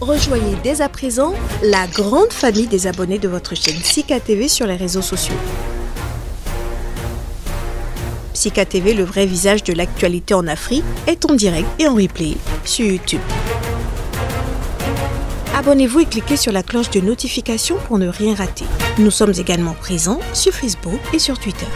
Rejoignez dès à présent la grande famille des abonnés de votre chaîne Sika TV sur les réseaux sociaux. Sika TV, le vrai visage de l'actualité en Afrique, est en direct et en replay sur YouTube. Abonnez-vous et cliquez sur la cloche de notification pour ne rien rater. Nous sommes également présents sur Facebook et sur Twitter.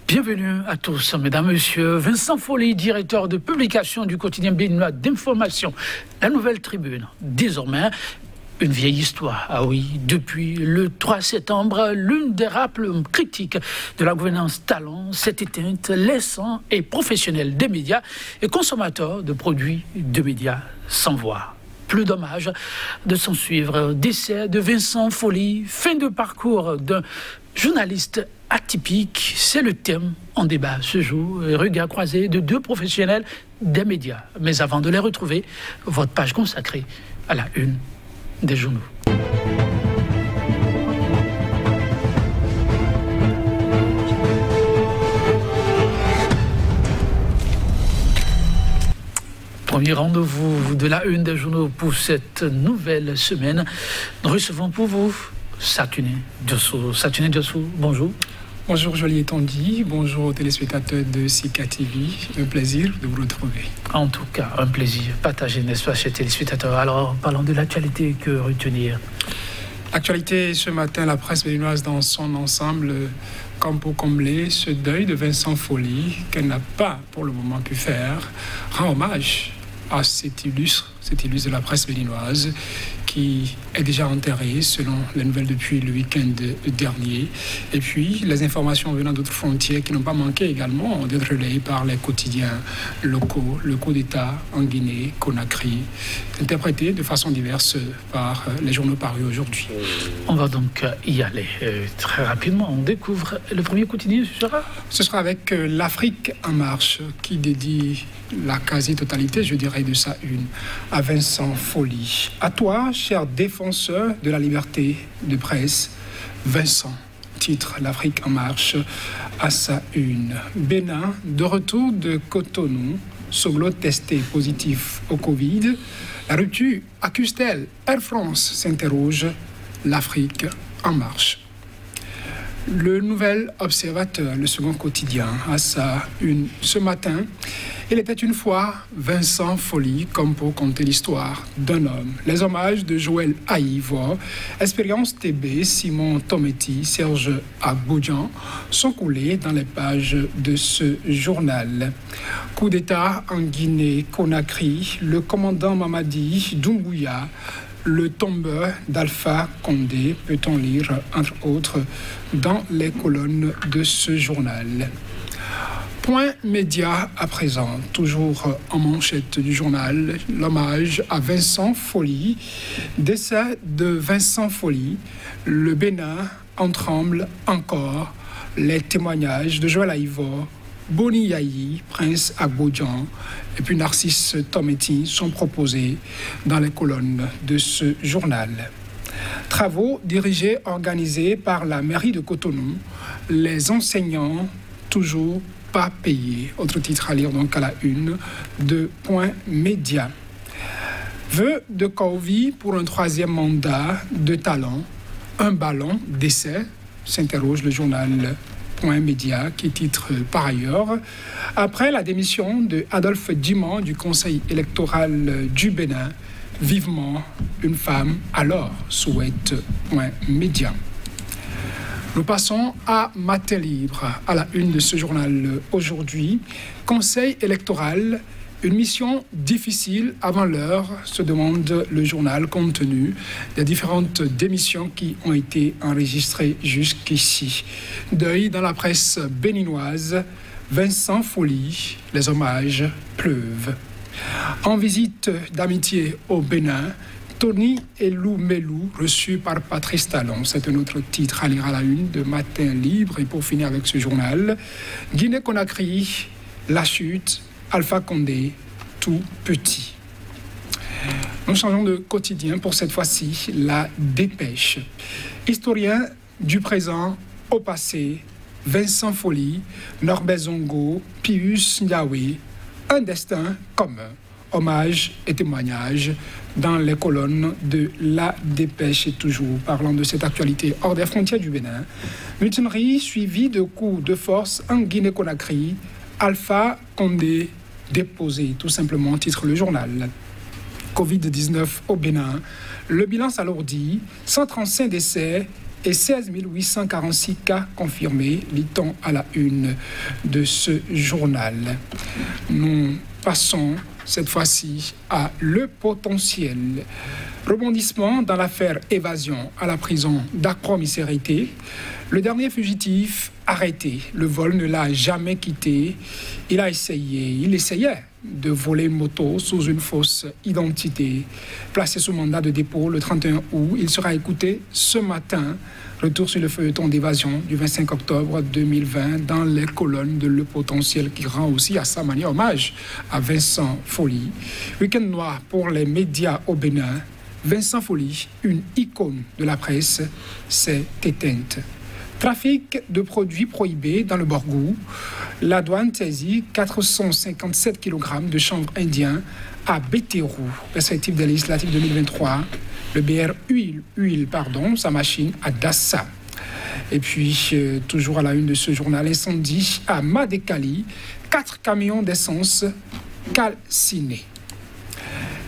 Bienvenue à tous, mesdames, messieurs. Vincent Folly, directeur de publication du quotidien béninois d'information, La Nouvelle Tribune. Désormais, une vieille histoire. Ah oui, depuis le 3 septembre, l'une des rappels critiques de la gouvernance talent s'est éteinte, laissant les professionnels des médias et consommateurs de produits de médias sans voix. Plus dommage de s'en suivre. Décès de Vincent Folly, fin de parcours d'un journaliste atypique, c'est le thème en débat ce jour. Regard croisé de deux professionnels des médias. Mais avant de les retrouver, votre page consacrée à la une des journaux. Premier rendez-vous de la une des journaux pour cette nouvelle semaine. Nous recevons pour vous Satuné Diosso. Satuné Diosso, bonjour. Bonjour Jolie Tondi, bonjour aux téléspectateurs de Sika TV. Un plaisir de vous retrouver. En tout cas, un plaisir partagé, n'est-ce pas, chez les téléspectateurs. Alors, parlons de l'actualité, que retenir? Actualité, ce matin, la presse béninoise dans son ensemble, comme pour combler ce deuil de Vincent Folly, qu'elle n'a pas pour le moment pu faire, rend hommage à cet illustre de la presse béninoise qui est déjà enterré selon les nouvelles depuis le week-end dernier. Et puis les informations venant d'autres frontières qui n'ont pas manqué également d'être relayées par les quotidiens locaux, le coup d'État en Guinée, Conakry, interprété de façon diverse par les journaux parus aujourd'hui. On va donc y aller très rapidement. On découvre le premier quotidien, ce sera avec l'Afrique en marche qui dédie la quasi-totalité, je dirais, de sa une à Vincent Folly. À toi, cher défenseur de la liberté de presse, Vincent, titre l'Afrique en marche à sa une. Bénin, de retour de Cotonou, Soglo testé positif au Covid. La rupture accuse-t-elle? Air France s'interroge, l'Afrique en marche. Le Nouvel Observateur, le second quotidien, à sa une ce matin. Il était une fois Vincent Folly, comme pour conter l'histoire d'un homme. Les hommages de Joël Aïvo, Expérience TB, Simon Tometti, Serge Agbodjan sont coulés dans les pages de ce journal. Coup d'État en Guinée-Conakry, le commandant Mamadi Doumbouya, le tombeur d'Alpha Condé, peut-on lire, entre autres, dans les colonnes de ce journal. Point média à présent, toujours en manchette du journal, l'hommage à Vincent Folly. Décès de Vincent Folly, le Bénin en tremble encore. Les témoignages de Joël Aïvo, Boni Yayi, Prince Agbodjan et puis Narcisse Tometti sont proposés dans les colonnes de ce journal. Travaux dirigés, organisés par la mairie de Cotonou, les enseignants toujours pas payés. Autre titre à lire donc à la une de Point Média. Vœu de Corvi pour un troisième mandat de talent, un ballon d'essai, s'interroge le journal Point Média qui titre par ailleurs. Après la démission de Adolphe Dimon du Conseil électoral du Bénin, vivement une femme alors, souhaite Point Média. Nous passons à Matin Libre, à la une de ce journal aujourd'hui. Conseil électoral, une mission difficile avant l'heure, se demande le journal compte tenu des différentes démissions qui ont été enregistrées jusqu'ici. Deuil dans la presse béninoise, Vincent Folly, les hommages pleuvent. En visite d'amitié au Bénin, Tony Elumelu, reçu par Patrice Talon. C'est un autre titre à lire à la une de Matin Libre. Et pour finir avec ce journal, Guinée-Conakry, la chute, Alpha Condé, tout petit. Nous changeons de quotidien pour cette fois-ci, la Dépêche. Historien du présent au passé, Vincent Folly, Norbert Zongo, Pius Ndiawe, un destin commun. Hommage et témoignage dans les colonnes de la Dépêche. Et toujours parlant de cette actualité hors des frontières du Bénin, mutinerie suivie de coups de force en Guinée-Conakry, Alpha Condé déposé, tout simplement, titre le journal. Covid-19 au Bénin, le bilan s'alourdit, 135 décès et 16 846 cas confirmés, lit-on à la une de ce journal. Nous passons cette fois-ci à Le Potentiel. Rebondissement dans l'affaire évasion à la prison d'Accra-Misérité. Le dernier fugitif arrêté, le vol ne l'a jamais quitté. Il essayait de voler une moto sous une fausse identité. Placé sous mandat de dépôt le 31 août, il sera écouté ce matin. Retour sur le feuilleton d'évasion du 25 octobre 2020 dans les colonnes de Le Potentiel, qui rend aussi à sa manière hommage à Vincent Folly. Week-end noir pour les médias au Bénin. Vincent Folly, une icône de la presse, s'est éteinte. Trafic de produits prohibés dans le Borgou. La douane saisit 457 kg de chanvre indien à Bétérou. Perspective des législatives 2023. Le BR huile, sa machine à Dassa. Et puis, toujours à la une de ce journal, incendie à Madekali. 4 camions d'essence calcinés.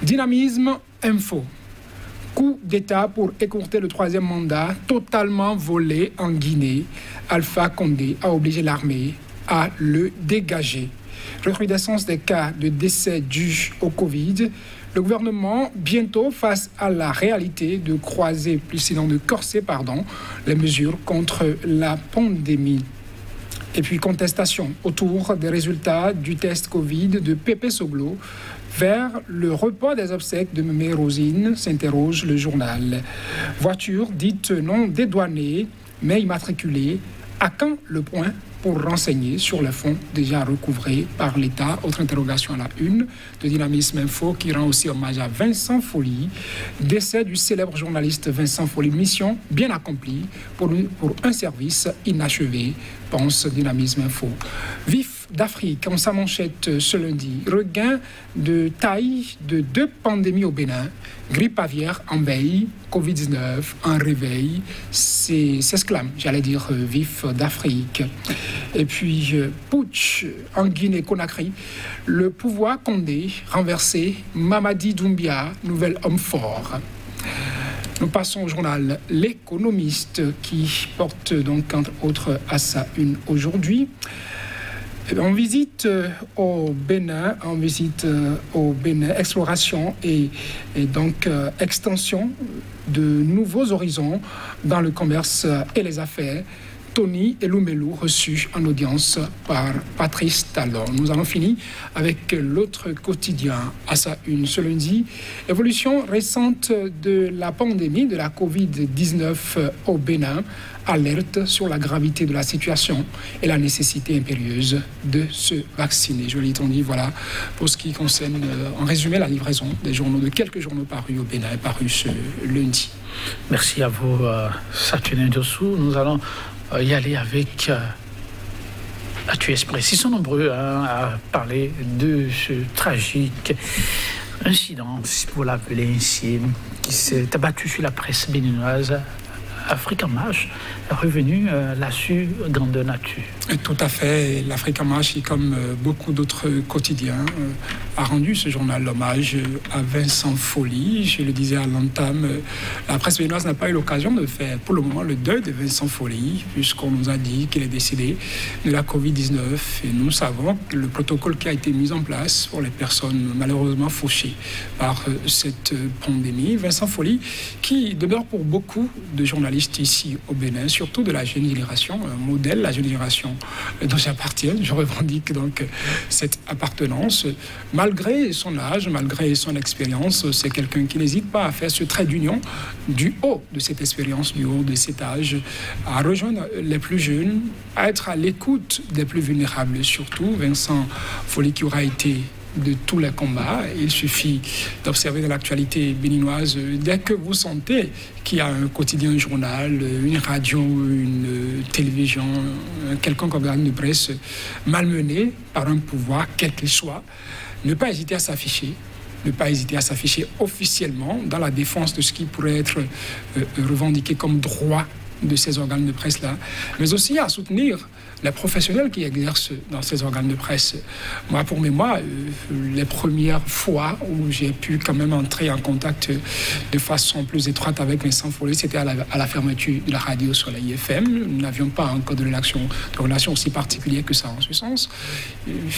Dynamisme info. Coup d'État pour écourter le 3e mandat, totalement volé en Guinée. Alpha Condé a obligé l'armée à le dégager. Recrudescence des cas de décès dus au Covid. Le gouvernement, bientôt face à la réalité de corser les mesures contre la pandémie. Et puis contestation autour des résultats du test Covid de Pépé Soglo. Vers le report des obsèques de Mémé Rosine, s'interroge le journal. Voiture dite non dédouanée, mais immatriculée. À quand le point pour renseigner sur les fonds déjà recouvrés par l'État? Autre interrogation à la une de Dynamisme Info qui rend aussi hommage à Vincent Folly. Décès du célèbre journaliste Vincent Folly. Mission bien accomplie pour un service inachevé, pense Dynamisme Info. Vif d'Afrique, en sa manchette ce lundi. Regain de taille de 2 pandémies au Bénin. Grippe aviaire en veille, Covid-19 en réveil. S'exclame, Vif d'Afrique. Et puis, putsch en Guinée-Conakry. Le pouvoir Condé renversé. Mamadi Doumbia, nouvel homme fort. Nous passons au journal L'Économiste qui porte donc entre autres à sa une aujourd'hui. On visite au Bénin, exploration et donc extension de nouveaux horizons dans le commerce et les affaires. Tony Elumelu, reçu en audience par Patrice Talon. Nous allons finir avec l'autre quotidien à sa une ce lundi. Évolution récente de la pandémie de la Covid-19 au Bénin. Alerte sur la gravité de la situation et la nécessité impérieuse de se vacciner. Je l'ai dit, voilà, pour ce qui concerne, en résumé, la livraison des journaux, de quelques journaux parus au Bénin, parus ce lundi. Merci à vous, Saturnin Dossou. Nous allons y aller avec Actu Express. Ils sont nombreux à parler de ce tragique incident, pour l'appeler ainsi, qui s'est abattu sur la presse béninoise. Afrique en marche est revenu là-dessus grandeur nature. Tout à fait. L'Afrique en marche, comme beaucoup d'autres quotidiens, a rendu ce journal hommage à Vincent Folly. Je le disais à l'entame, la presse béninoise n'a pas eu l'occasion de faire pour le moment le deuil de Vincent Folly, puisqu'on nous a dit qu'il est décédé de la Covid-19. Et nous savons que le protocole qui a été mis en place pour les personnes malheureusement fauchées par cette pandémie. Vincent Folly, qui demeure pour beaucoup de journalistes ici au Bénin, surtout de la jeune génération, un modèle, la jeune génération dont j'appartiens. Je revendique donc cette appartenance. Malgré son âge, malgré son expérience, c'est quelqu'un qui n'hésite pas à faire ce trait d'union du haut de cette expérience, du haut de cet âge, à rejoindre les plus jeunes, à être à l'écoute des plus vulnérables. Surtout, Vincent Folly qui aura été de tous les combats. Il suffit d'observer dans l'actualité béninoise, dès que vous sentez qu'il y a un quotidien, un journal, une radio, une télévision, quelconque organe de presse malmené par un pouvoir, quel qu'il soit, ne pas hésiter à s'afficher. Ne pas hésiter à s'afficher officiellement dans la défense de ce qui pourrait être revendiqué comme droit de ces organes de presse-là, mais aussi à soutenir les professionnels qui exercent dans ces organes de presse. Moi, pour mémoire, les premières fois où j'ai pu quand même entrer en contact de façon plus étroite avec Vincent Folly, c'était à la fermeture de la radio Soleil FM. Nous n'avions pas encore de relation aussi particulière que ça en ce sens.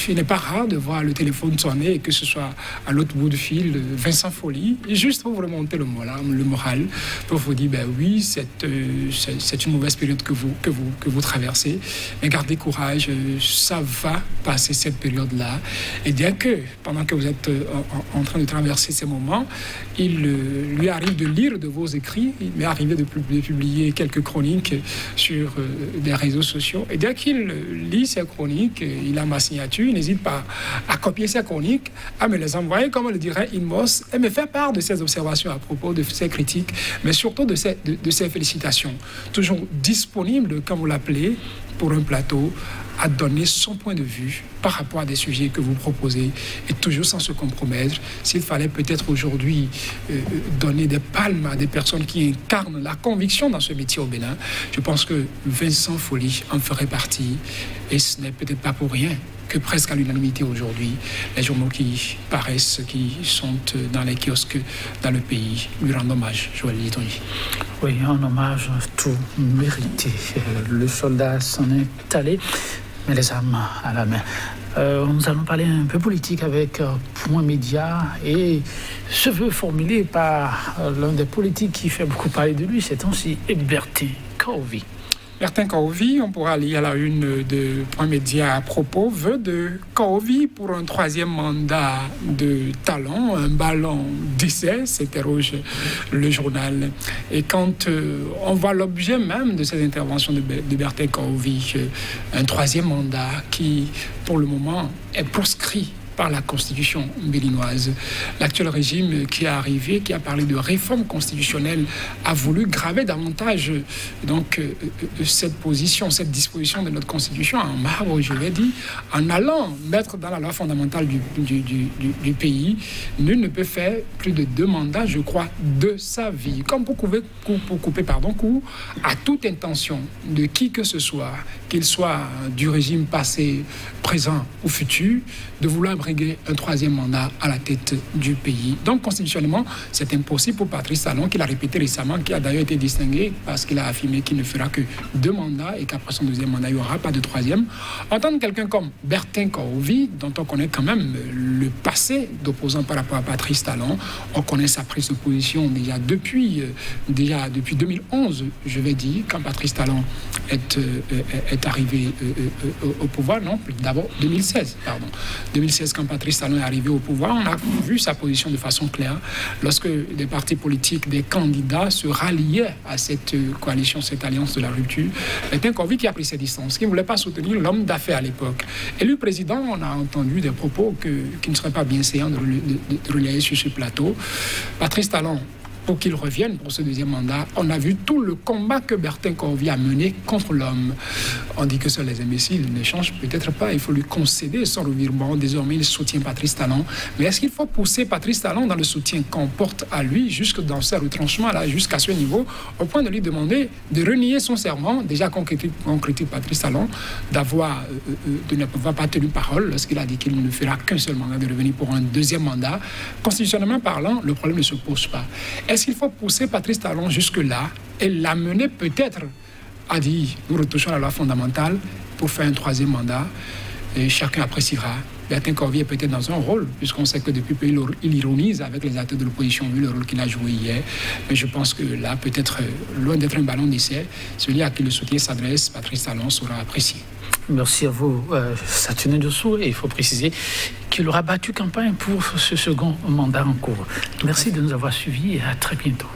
Il n'est pas rare de voir le téléphone sonner et que ce soit à l'autre bout du fil Vincent Folly, juste pour vous remonter le moral, pour vous dire, ben oui, c'est une mauvaise période que vous traversez, mais gardez courage, ça va passer cette période-là. Et bien que, pendant que vous êtes en train de traverser ces moments, il lui arrive de lire de vos écrits, il m'est arrivé de publier quelques chroniques sur des réseaux sociaux. Et dès qu'il lit ces chroniques, il a ma signature, il n'hésite pas à copier ces chroniques, à me les envoyer, comme on le dirait, Inmos, et me faire part de ses observations à propos de ses critiques, mais surtout de ses félicitations. Toujours disponible, comme vous l'appelez, pour un plateau, à donner son point de vue par rapport à des sujets que vous proposez, et toujours sans se compromettre. S'il fallait peut-être aujourd'hui donner des palmes à des personnes qui incarnent la conviction dans ce métier au Bénin, je pense que Vincent Folly en ferait partie, et ce n'est peut-être pas pour rien que presque à l'unanimité aujourd'hui, les journaux qui paraissent, qui sont dans les kiosques dans le pays, lui rendent hommage. Joël Litonji. Oui, un hommage tout mérité. Le soldat s'en est allé, mais les armes à la main. Nous allons parler un peu politique avec Point Média et ce vœu formulé par l'un des politiques qui fait beaucoup parler de lui, c'est aussi Bertin Kaovi. Bertin Kaovi, on pourra lire à la une de Point Média à propos, vœu de Kaovi pour un troisième mandat de talent, un ballon d'essai, s'interroge le journal. Et quand on voit l'objet même de ces interventions de Bertin Kaovi, un troisième mandat qui, pour le moment, est proscrit par la constitution béninoise. L'actuel régime qui est arrivé, qui a parlé de réforme constitutionnelle, a voulu graver davantage donc cette position, cette disposition de notre constitution en marbre, je l'ai dit, en allant mettre dans la loi fondamentale du pays, nul ne peut faire plus de 2 mandats, je crois, de sa vie. Comme pour couper court à toute intention de qui que ce soit, qu'il soit du régime passé, présent ou futur, de vouloir briguer un troisième mandat à la tête du pays. Donc, constitutionnellement, c'est impossible pour Patrice Talon, qui l'a répété récemment, qui a d'ailleurs été distingué parce qu'il a affirmé qu'il ne fera que 2 mandats et qu'après son 2e mandat, il n'y aura pas de 3e. Entendre quelqu'un comme Bertin Kaovi, dont on connaît quand même le passé d'opposant par rapport à Patrice Talon, on connaît sa prise de position déjà depuis 2011, je vais dire, quand Patrice Talon est arrivé au pouvoir, non, d'abord 2016, pardon. 2016, quand Patrice Talon est arrivé au pouvoir, on a vu sa position de façon claire lorsque des partis politiques, des candidats se ralliaient à cette coalition, cette alliance de la rupture. Bertin Kaovi qui a pris ses distances, qui ne voulait pas soutenir l'homme d'affaires à l'époque. Élu président, on a entendu des propos qui ne seraient pas bien séants de relayer sur ce plateau. Patrice Talon, pour qu'il revienne pour ce 2e mandat, on a vu tout le combat que Bertin Kaovi a mené contre l'homme. On dit que seuls les imbéciles ne changent peut-être pas. Il faut lui concéder son revirement. Désormais, il soutient Patrice Talon. Mais est-ce qu'il faut pousser Patrice Talon dans le soutien qu'on porte à lui, jusque dans ses retranchements, là, jusqu'à ce niveau, au point de lui demander de renier son serment, déjà qu'on critique Patrice Talon, de ne pas tenir parole lorsqu'il a dit qu'il ne fera qu'un seul mandat, de revenir pour un 2e mandat. Constitutionnellement parlant, le problème ne se pose pas. Est-ce qu'il faut pousser Patrice Talon jusque-là et l'amener peut-être à dire nous retouchons à la loi fondamentale pour faire un 3e mandat? Et chacun appréciera. Bertin Kaovi est peut-être dans un rôle, puisqu'on sait que depuis peu, il ironise avec les acteurs de l'opposition, vu le rôle qu'il a joué hier. Mais je pense que là, peut-être, loin d'être un ballon d'essai, celui à qui le soutien s'adresse, Patrice Talon saura apprécier. Merci à vous, Saturnin Dessous. Et il faut préciser qu'il aura battu campagne pour ce second mandat en cours. Merci de nous avoir suivis et à très bientôt.